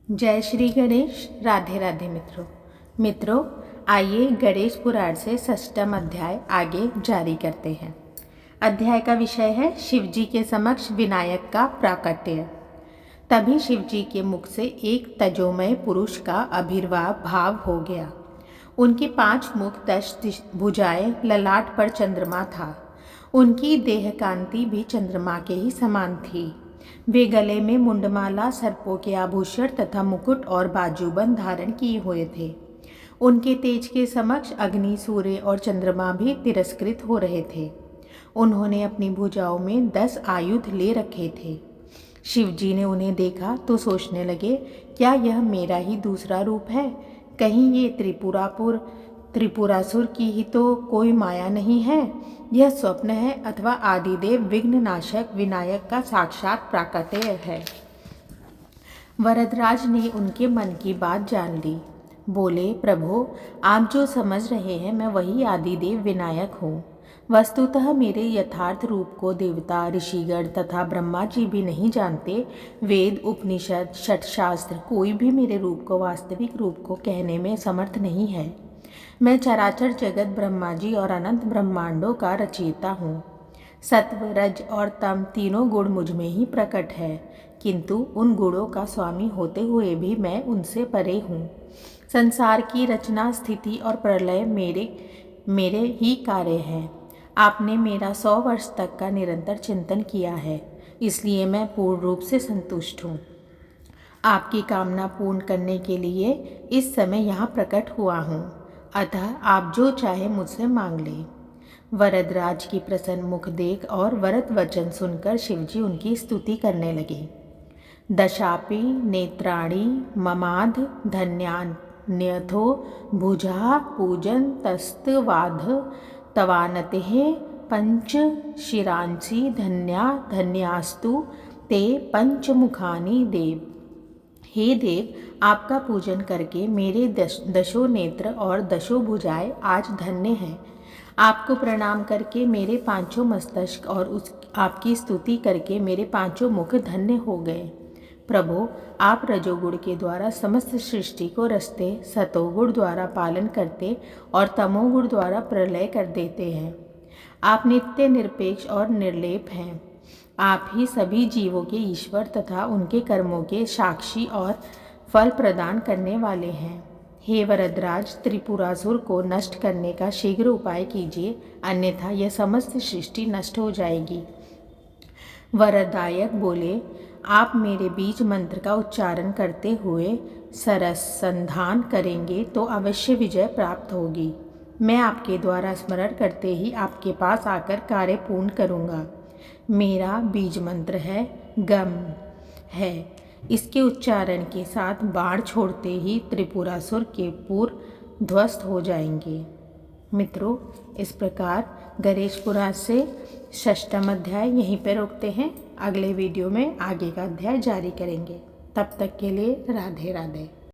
जय श्री गणेश। राधे राधे मित्रों आइए गणेश पुराण से षष्ठम अध्याय आगे जारी करते हैं। अध्याय का विषय है शिवजी के समक्ष विनायक का प्राकट्य। तभी शिवजी के मुख से एक तजोमय पुरुष का आविर्भाव भाव हो गया। उनके 5 मुख 10 भुजाएं, ललाट पर चंद्रमा था। उनकी देह कांति भी चंद्रमा के ही समान थी। वे गले में मुंडमाला, सर्पों के आभूषण तथा मुकुट और बाजूबंद धारण किए हुए थे। उनके तेज के समक्ष अग्नि, सूर्य और चंद्रमा भी तिरस्कृत हो रहे थे। उन्होंने अपनी भुजाओं में 10 आयुध ले रखे थे। शिवजी ने उन्हें देखा तो सोचने लगे, क्या यह मेरा ही दूसरा रूप है? कहीं ये त्रिपुरासुर की ही तो कोई माया नहीं है? यह स्वप्न है अथवा आदिदेव विघ्ननाशक विनायक का साक्षात प्राकट्य है। वरदराज ने उनके मन की बात जान ली। बोले, प्रभो, आप जो समझ रहे हैं मैं वही आदिदेव विनायक हूँ। वस्तुतः मेरे यथार्थ रूप को देवता, ऋषिगण तथा ब्रह्मा जी भी नहीं जानते। वेद, उपनिषद, षटशास्त्र कोई भी मेरे रूप को, वास्तविक रूप को कहने में समर्थ नहीं है। मैं चराचर जगत, ब्रह्मा जी और अनंत ब्रह्मांडों का रचयिता हूँ। सत्व, रज और तम तीनों गुण मुझ में ही प्रकट है, किंतु उन गुणों का स्वामी होते हुए भी मैं उनसे परे हूँ। संसार की रचना, स्थिति और प्रलय मेरे ही कार्य हैं। आपने मेरा 100 वर्ष तक का निरंतर चिंतन किया है, इसलिए मैं पूर्ण रूप से संतुष्ट हूँ। आपकी कामना पूर्ण करने के लिए इस समय यहाँ प्रकट हुआ हूँ, अतः आप जो चाहे मुझसे मांग लें। वरदराज की प्रसन्न मुख देख और वरद वचन सुनकर शिवजी उनकी स्तुति करने लगे। दशापि नेत्राणि ममाध धन्यान्यथो भुजा पूजन तस्तवाध तवानतेः पंच शिरांसि धन्या धन्यास्तु ते पंचमुखानि देव। हे देव, आपका पूजन करके मेरे 10 नेत्र और 10 भुजाएं आज धन्य हैं। आपको प्रणाम करके मेरे 5 मस्तक और आपकी स्तुति करके मेरे 5 मुख धन्य हो गए। प्रभो, आप रजोगुण के द्वारा समस्त सृष्टि को रचते, सतोगुण द्वारा पालन करते और तमोगुण द्वारा प्रलय कर देते हैं। आप नित्य निरपेक्ष और निर्लेप हैं। आप ही सभी जीवों के ईश्वर तथा उनके कर्मों के साक्षी और फल प्रदान करने वाले हैं। हे वरदराज, त्रिपुरासुर को नष्ट करने का शीघ्र उपाय कीजिए, अन्यथा यह समस्त सृष्टि नष्ट हो जाएगी। वरदायक बोले, आप मेरे बीज मंत्र का उच्चारण करते हुए सरसंधान करेंगे तो अवश्य विजय प्राप्त होगी। मैं आपके द्वारा स्मरण करते ही आपके पास आकर कार्य पूर्ण करूँगा। मेरा बीज मंत्र है गम है। इसके उच्चारण के साथ बाण छोड़ते ही त्रिपुरासुर के पूर्व ध्वस्त हो जाएंगे। मित्रों, इस प्रकार गणेश पुराण से षष्ठम अध्याय यहीं पर रोकते हैं। अगले वीडियो में आगे का अध्याय जारी करेंगे। तब तक के लिए राधे राधे।